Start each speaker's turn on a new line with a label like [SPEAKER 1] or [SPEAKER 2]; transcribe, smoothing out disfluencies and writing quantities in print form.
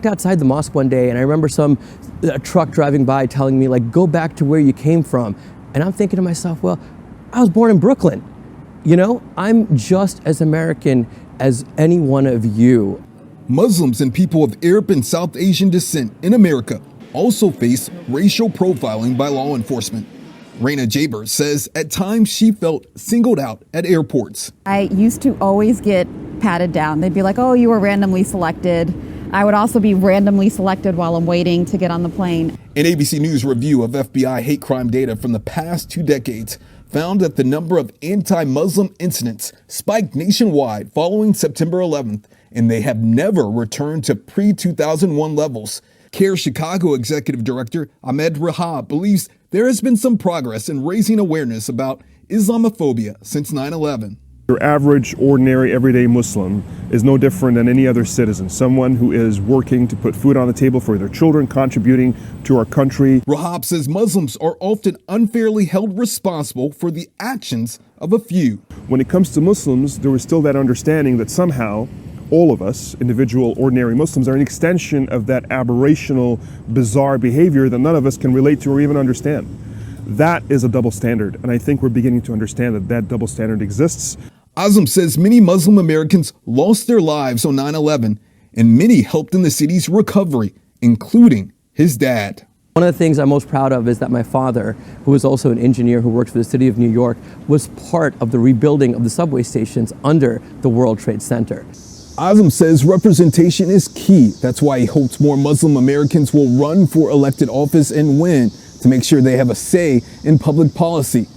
[SPEAKER 1] walked outside the mosque one day and I remember a truck driving by telling me, like, go back to where you came from. And I'm thinking to myself, well, I was born in Brooklyn. You know, I'm just as American as any one of you.
[SPEAKER 2] Muslims and people of Arab and South Asian descent in America also face racial profiling by law enforcement. Raina Jaber says at times she felt singled out at airports.
[SPEAKER 3] I used to always get patted down. They'd be like, oh, you were randomly selected. I would also be randomly selected while I'm waiting to get on the plane.
[SPEAKER 2] An ABC News review of FBI hate crime data from the past 2 decades found that the number of anti-Muslim incidents spiked nationwide following September 11th, and they have never returned to pre-2001 levels. CARE Chicago Executive Director Ahmed Rehab believes there has been some progress in raising awareness about Islamophobia since 9/11.
[SPEAKER 4] Your average, ordinary, everyday Muslim is no different than any other citizen, someone who is working to put food on the table for their children, contributing to our country.
[SPEAKER 2] Rehab says Muslims are often unfairly held responsible for the actions of a few.
[SPEAKER 4] When it comes to Muslims, there was still that understanding that somehow all of us, individual, ordinary Muslims, are an extension of that aberrational, bizarre behavior that none of us can relate to or even understand. That is a double standard, and I think we're beginning to understand that that double standard exists.
[SPEAKER 2] Azam says many Muslim Americans lost their lives on 9/11, and many helped in the city's recovery, including his dad.
[SPEAKER 1] One of the things I'm most proud of is that my father, who is also an engineer who works for the city of New York, was part of the rebuilding of the subway stations under the World Trade Center.
[SPEAKER 2] Azam says representation is key. That's why he hopes more Muslim Americans will run for elected office and win to make sure they have a say in public policy.